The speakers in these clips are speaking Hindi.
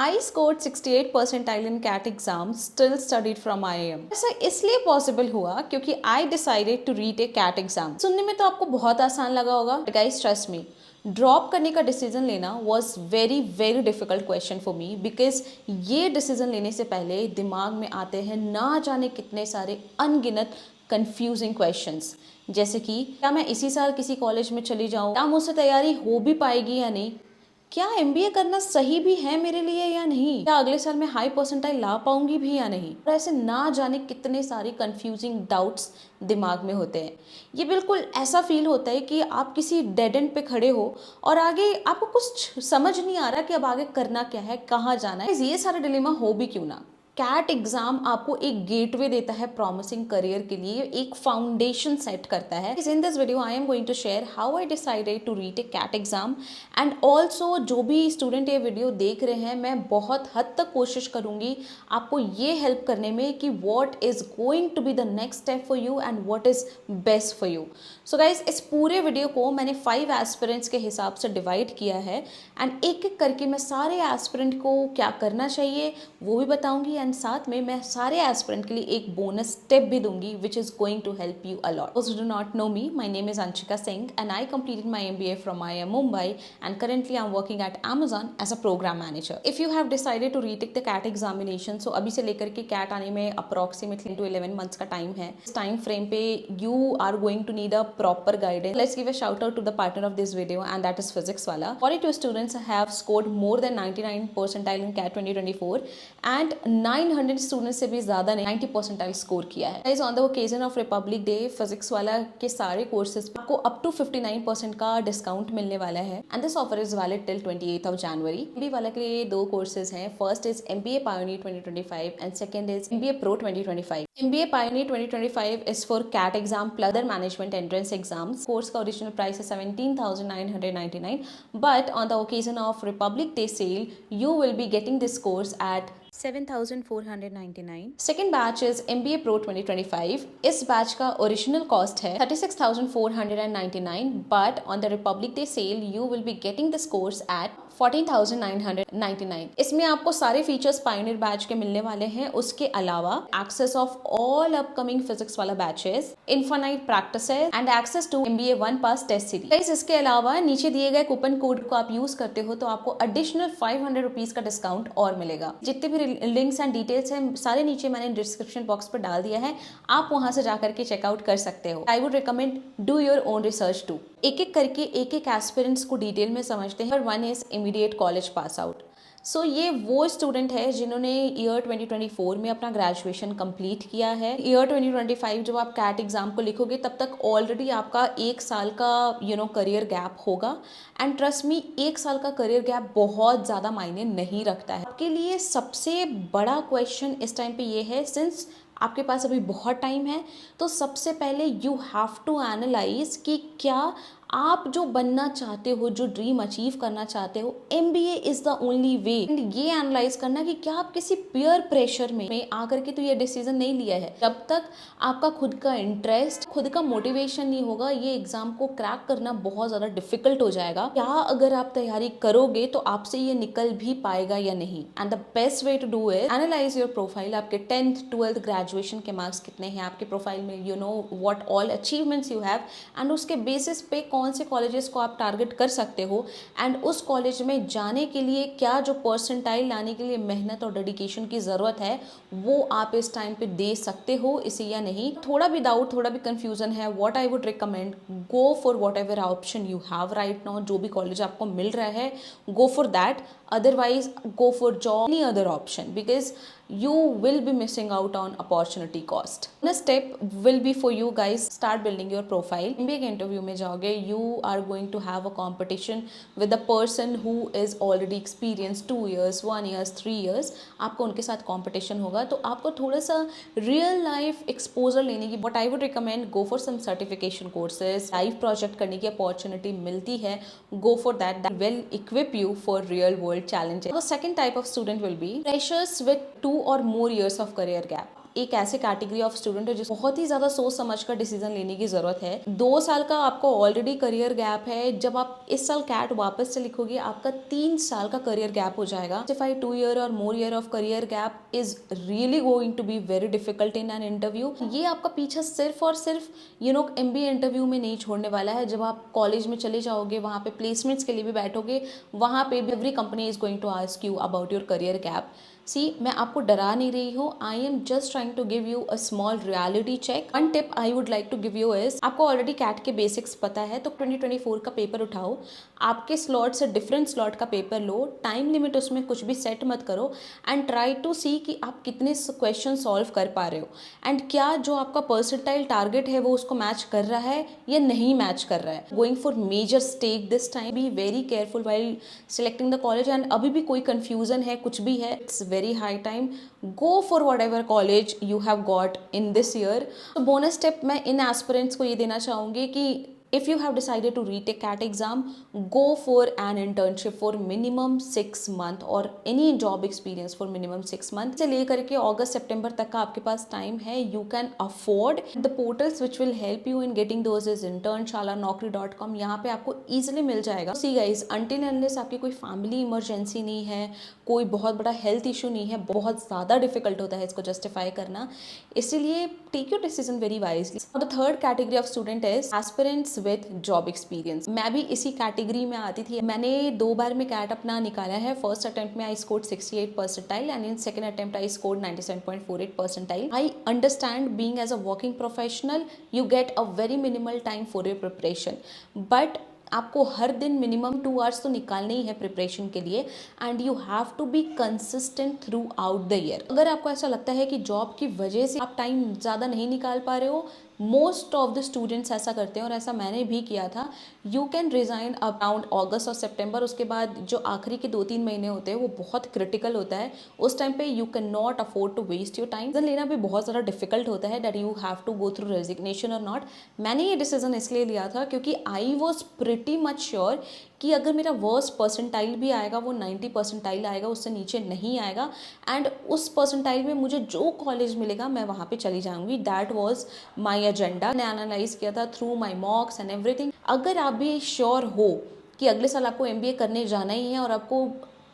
I scored 68 percentile in CAT exam, still studied from IIM. ऐसा इसलिए पॉसिबल हुआ क्योंकि I decided to retake CAT exam. सुनने में तो आपको बहुत आसान लगा होगा, but guys trust me, drop करने का डिसीजन लेना was very very difficult question for me, because ये डिसीजन लेने से पहले दिमाग में आते हैं ना जाने कितने सारे अनगिनत कंफ्यूजिंग क्वेश्चंस, जैसे कि क्या मैं इसी साल किसी कॉलेज में चली जाऊँ, क्या मुझसे तैयारी हो भी पाएगी या नहीं, क्या एमबीए करना सही भी है मेरे लिए या नहीं, क्या अगले साल मैं हाई परसेंटाइल ला पाऊंगी भी या नहीं, और ऐसे ना जाने कितने सारे कंफ्यूजिंग डाउट्स दिमाग में होते हैं। ये बिल्कुल ऐसा फील होता है कि आप किसी डेड एंड पे खड़े हो और आगे आपको कुछ समझ नहीं आ रहा कि अब आगे करना क्या है, कहाँ जाना है। ये सारा डिलेमा हो भी क्यों ना। कैट एग्जाम आपको एक गेटवे देता है प्रॉमिसिंग करियर के लिए, एक फाउंडेशन सेट करता है। In this video I am going to share how I decided to retake CAT exam, and also जो भी स्टूडेंट ये वीडियो देख रहे हैं, मैं बहुत हद तक कोशिश करूंगी आपको ये हेल्प करने में कि what is going to be the next step for you and what is best for you. So guys, इस पूरे वीडियो को मैंने 5 एस्पिरेंट्स के हिसाब से डिवाइड किया है, एंड एक एक करके मैं सारे एस्पिरेंट को क्या करना चाहिए वो भी बताऊंगी, एंड साथ में मैं सारे एस्पिरेंट के लिए एक बोनस टिप भी दूंगी which is going to help you a lot. Those who do not know me, my name is Anshika Singh and I completed my MBA from IIM Mumbai and currently I'm working at Amazon as a program manager. If you have decided to retake the CAT examination, so अभी से लेकर के CAT आने में approximately 10 to 11 months का टाइम है। इस टाइम फ्रेम पे you are going to need a proper guidance. Let's give a shout out to the partner of this video and that is physics वाला। 42 students have scored more than 99 percentile in CAT 2024 and 900 student से भी ज्यादा ने 90 परसेंटाइल स्कोर किया है। On the occasion of Republic day, physics वाला के सारे कोर्सेज आपको अप टू 59% का डिस्काउंट मिलने वाला है, and this offer is valid till 28th of January। MBA वाला के लिए 2 कोर्सेज हैं, first is MBA pioneer 2025 and second is MBA pro 2025। MBA pioneer 2025 is for CAT exam plus other management entrance exams. Course का ओरिजिनल प्राइस है 17,999, but on the occasion of Republic Day sale you will be getting this course at 7,499। Second batch is MBA Pro 2025। इस बैच का ओरिजिनल कॉस्ट है 36,499, but on the Republic Day sale you will be getting this course at 14,999। इसमें आपको सारे फीचर्स पायोनियर बैच के मिलने वाले हैं, उसके अलावा access of all upcoming physics वाला batches, infinite practices and access to MBA 1 pass test series. इसके अलावा नीचे दिए गए कूपन कोड को आप यूज करते हो तो आपको एडिशनल 500 रुपीज का डिस्काउंट और मिलेगा। जितने भी लिंक्स एंड डिटेल्स हैं सारे नीचे मैंने डिस्क्रिप्शन बॉक्स पर डाल दिया है, आप वहां से जाकर के चेकआउट कर सकते हो। I would recommend do your own research too. एक एक करके एक एक एस्पिरेंट्स को डिटेल में समझते हैं। One is immediate college pass out. So ये वो स्टूडेंट है जिन्होंने ईयर 2024 में अपना ग्रेजुएशन कंप्लीट किया है। ईयर 2025 जब आप कैट एग्जाम को लिखोगे तब तक ऑलरेडी आपका 1 साल का करियर गैप होगा, एंड ट्रस्ट मी, 1 साल का करियर गैप बहुत ज़्यादा मायने नहीं रखता है। आपके लिए सबसे बड़ा क्वेश्चन इस टाइम पे ये है, सिंस आपके पास अभी बहुत टाइम है, तो सबसे पहले यू हैव टू एनालाइज कि क्या आप जो बनना चाहते हो, जो ड्रीम अचीव करना चाहते हो, MBA is the only way. And ये एनालाइज करना कि क्या आप किसी पीयर प्रेशर में आकर के तो ये डिसीजन नहीं लिया है। जब तक आपका खुद का इंटरेस्ट, खुद का मोटिवेशन नहीं होगा, ये एग्जाम को क्रैक करना बहुत ज्यादा डिफिकल्ट हो जाएगा। क्या अगर आप तैयारी करोगे तो आपसे ये निकल भी पाएगा या नहीं। And the best way to do is analyse your profile. आपके 10th 12th ग्रेजुएशन के मार्क्स कितने हैं आपके प्रोफाइल में, you know what all achievements you have, and उसके बेसिस पे कौन से कॉलेजेस को आप टारगेट कर सकते हो, एंड उस कॉलेज में जाने के लिए क्या जो परसेंटाइल लाने के लिए मेहनत और डेडिकेशन की ज़रूरत है वो आप इस टाइम पे दे सकते हो इसे या नहीं। थोड़ा भी डाउट, थोड़ा भी कंफ्यूजन है, what I would recommend, go for what ever option you have right now. जो भी कॉलेज आपको मिल रहा है go for that, otherwise go for job, any other option, because you will be missing out on opportunity cost. Next step will be for you guys, start building your profile। MBA के इंटरव्यू में जाओगे, you are going to have a competition with a person who is already experienced 2 years, 1 years, 3 years। आपको उनके साथ competition होगा, तो आपको थोड़ा सा real life exposure लेने की, what I would recommend, go for some certification courses, live project करने की opportunity मिलती है, go for that, that will equip you for real world challenges। The second type of student will be freshers with 2 or more years of career gap। एक ऐसे कैटेगरी ऑफ स्टूडेंट हो जिस बहुत ही ज़्यादा सोच समझ कर डिसीजन लेने की ज़रूरत है। 2 साल का आपको ऑलरेडी करियर गैप है, जब आप इस साल कैट वापस से लिखोगे आपका 3 साल का करियर गैप हो जाएगा। जस्टिफाई 2 ईयर और more year of career gap is really going to be very difficult in an interview. ये आपका पीछा सिर्फ और सिर्फ MBA इंटरव्यू में नहीं छोड़ने वाला है। जब आप कॉलेज में चले जाओगे, वहाँ पे प्लेसमेंट्स के लिए भी बैठोगे, वहाँ पे भी every company is going to ask you about your career gap. See, मैं आपको डरा नहीं रही हूँ, I am just trying to give you a small reality check. One tip I would like to give you is, आपको ऑलरेडी कैट के बेसिक्स पता है, तो 2024 का पेपर उठाओ, आपके स्लॉट से डिफरेंट स्लॉट का पेपर लो, टाइम लिमिट उसमें कुछ भी सेट मत करो, एंड ट्राई टू सी कि आप कितने क्वेश्चन सॉल्व कर पा रहे हो, एंड क्या जो आपका परसेंटाइल टारगेट है वो उसको मैच कर रहा है या नहीं मैच कर रहा है। Going for major stake this time, be very careful while selecting the college. And अभी भी कोई कंफ्यूजन है, कुछ भी है, it's very high time, go for whatever college you have got in this year. तो बोनस टिप मैं इन एस्पिरेंट्स को ये देना चाहूँगी कि if you have decided to retake CAT exam, go for an internship for minimum 6 month or any job experience for minimum 6 month से लेकर के अगस्त सितंबर तक का आपके पास टाइम है। You can afford the portals which will help you in getting those is internshala, naukri.com, यहाँ पे आपको easily मिल जाएगा। See guys, until unless आपकी कोई फैमिली इमरजेंसी नहीं है, कोई बहुत बड़ा हेल्थ इशू नहीं है, बहुत ज़्यादा डिफिकल्ट होता है इसको जस्टिफाई करना, इसीलिए take your decision very wisely. The third category of student is aspirants with job experience. मैं भी इसी कैटेगरी में आती थी। मैंने 2 बार में कैट अपना निकाला है। फर्स्ट अटेम्प्ट में I scored 68 percentile and in second attempt I scored 97.48 percentile. I understand being as a working professional you get a very minimal time for your preparation, but आपको हर दिन मिनिमम 2 आवर्स तो निकालने ही है प्रिपरेशन के लिए, and you have to be consistent throughout the year. अगर आपको ऐसा लगता है कि जॉब की वजह से आप टाइम ज़्यादा नहीं निकाल पा रहे हो, मोस्ट ऑफ द स्टूडेंट्स ऐसा करते हैं और ऐसा मैंने भी किया था। यू कैन रिज़ाइन अराउंड अगस्त और सितंबर। उसके बाद जो आखिरी के 2-3 महीने होते हैं वो बहुत क्रिटिकल होता है। उस टाइम पे you can not afford to waste your time. Decision लेना भी बहुत ज़्यादा डिफिकल्ट होता है, that you have to go through resignation और नॉट। मैंने ये डिसीजन इसलिए लिया था क्योंकि I was pretty much sure कि अगर मेरा वर्स्ट परसेंटाइल भी आएगा वो 90 परसेंटाइल आएगा, उससे नीचे नहीं आएगा, एंड उस परसेंटाइल में मुझे जो कॉलेज मिलेगा मैं वहाँ पे चली जाऊँगी। That was my agenda. मैंने एनालाइज किया था थ्रू माई मॉक्स एंड एवरीथिंग। अगर आप भी श्योर हो कि अगले साल आपको MBA करने जाना ही है और आपको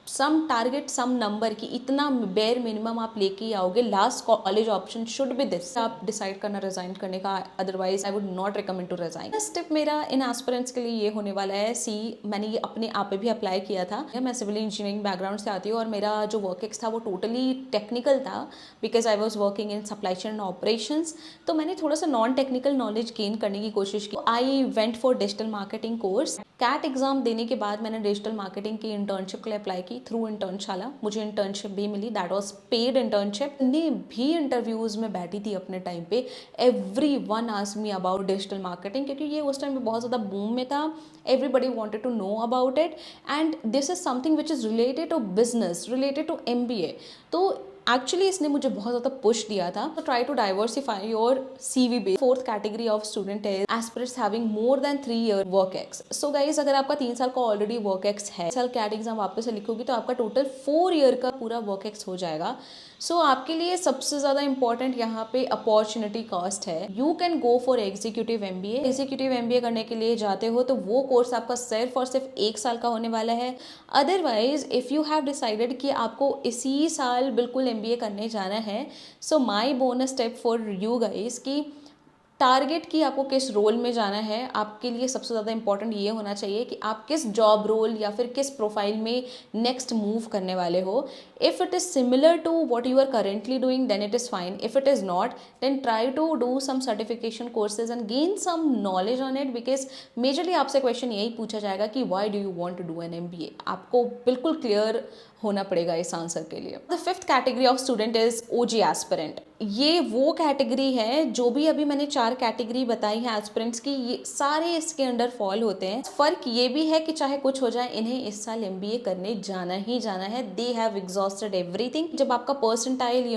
सम टारगेट सम नंबर की इतना बेयर मिनिमम आप लेके आओगे, last college option should be this. आप डिसाइड करना रिजाइन करने का, otherwise I would not recommend to resign. First tip मेरा इन एस्पिरेंट्स के लिए ये होने वाला है। सी, मैंने ये अपने आप पे भी अप्लाई किया था। मैं सिविल इंजीनियरिंग बैकग्राउंड से आती हूँ और मेरा जो वर्क एक्स था वो टोटली टेक्निकल था, because I was working in supply chain operations. तो मैंने थोड़ा सा नॉन टेक्निकल नॉलेज गेन करने की कोशिश की। I went for digital marketing course. CAT exam देने के बाद मैंने डिजिटल मार्केटिंग की इंटर्नशिप के लिए अप्लाई की थ्रू इंटर्नशाला। मुझे इंटर्नशिप भी मिली, दैट वाज पेड इंटर्नशिप। ने भी इंटरव्यूज में बैठी थी अपने टाइम पे, everyone asked me about digital marketing, क्योंकि ये उस टाइम पे बहुत ज़्यादा बूम में था। Everybody wanted to know about it, and this is something which is related to business, related to MBA। तो एक्चुअली इसने मुझे बहुत ज़्यादा पुश दिया था। तो try to diversify your CV base. Fourth category of student है aspirants having more than 3 year work ex. So guys, अगर आपका 3 साल का ऑलरेडी वर्क एक्स है, साल कैट एग्जाम वापस से लिखोगी तो आपका टोटल 4 ईयर का पूरा वर्क एक्स हो जाएगा। सो आपके लिए सबसे ज़्यादा इंपॉर्टेंट यहाँ पे अपॉर्चुनिटी कॉस्ट है। You can go for executive MBA। Executive MBA करने के लिए जाते हो तो वो कोर्स आपका सिर्फ और सिर्फ 1 साल का होने वाला है। Otherwise if you have decided कि आपको इसी साल बिल्कुल MBA करने जाना है, so my bonus step for you guys कि टारगेट कि आपको किस रोल में जाना है। आपके लिए सबसे ज़्यादा इंपॉर्टेंट ये होना चाहिए कि आप किस जॉब रोल या फिर किस प्रोफाइल में नेक्स्ट मूव करने वाले हो। If it is similar to what you are currently doing then it is fine. If it is not then try to do some certification courses and gain some knowledge on it, because majorly आपसे क्वेश्चन यही पूछा जाएगा कि why do you want to do an MBA। आपको बिल्कुल क्लियर होना पड़ेगा इस आंसर के लिए। The fifth category of student is OG aspirant. ये वो कैटेगरी है, जो भी अभी मैंने 4 कैटेगरी बताई है एस्पिरेंट्स की, ये सारे इसके अंडर फॉल होते हैं। फर्क ये भी है कि चाहे कुछ हो जाए, इन्हें इस साल MBA करने जाना ही जाना है। They have exhausted everything. जब आपका परसेंटाइल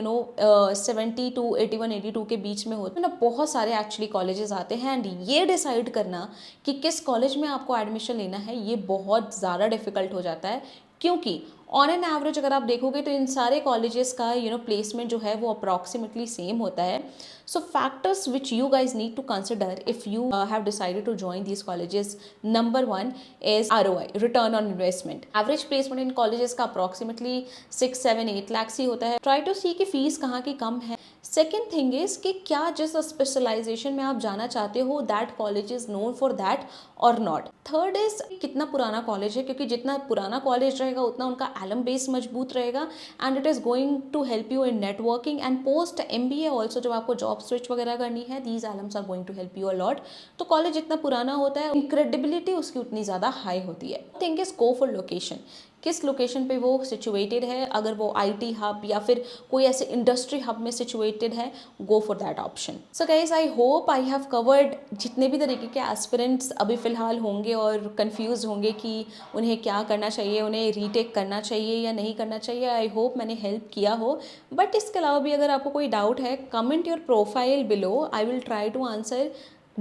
70 to 81, 82 के बीच में होता है ना, बहुत सारे एक्चुअली कॉलेजेस आते हैं, एंड ये डिसाइड करना कि किस कॉलेज में आपको एडमिशन लेना है ये बहुत ज़्यादा डिफिकल्ट हो जाता है, क्योंकि ऑन एन एवरेज अगर आप देखोगे तो इन सारे कॉलेजेस का प्लेसमेंट जो है वो अप्रॉक्सीमेटली सेम होता है. So factors which you guys need to consider if you have decided to join these colleges. Number one is ROI, return on investment. Average placement in colleges का approximately 6-7-8 lakhs ही होता है. Try to see कि फीस कहाँ की कम है. सेकेंड थिंग इज कि क्या जिस स्पेशलाइजेशन में आप जाना चाहते हो that college is known for that और नॉट. थर्ड इज कितना पुराना कॉलेज है, क्योंकि जितना पुराना कॉलेज रहेगा उतना उनका एलम बेस मजबूत रहेगा and it is going to help you in networking and post MBA also. जब आपको जॉब स्विच वगैरह करनी है these alums are going to help you a lot. तो कॉलेज जितना पुराना होता है इनक्रेडिबिलिटी उसकी उतनी ज़्यादा हाई होती है. Think is go for location, किस लोकेशन पे वो सिचुएटेड है. अगर वो IT हब या फिर कोई ऐसे इंडस्ट्री हब में सिचुएटेड है, go for that option. So guys I hope I have covered जितने भी तरीके के एस्पिरेंट्स अभी फ़िलहाल होंगे और कंफ्यूज होंगे कि उन्हें क्या करना चाहिए, उन्हें रीटेक करना चाहिए या नहीं करना चाहिए. आई होप मैंने हेल्प किया हो. बट इसके अलावा भी अगर आपको कोई डाउट है, comment your profile below. I will try to answer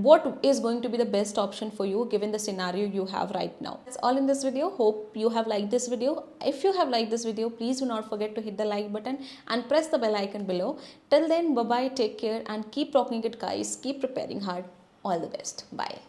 what is going to be the best option for you given the scenario you have right now. That's all in this video. Hope you have liked this video. If you have liked this video, please do not forget to hit the like button and press the bell icon below. Till then, bye bye, take care and keep rocking it guys. Keep preparing hard. All the best. Bye.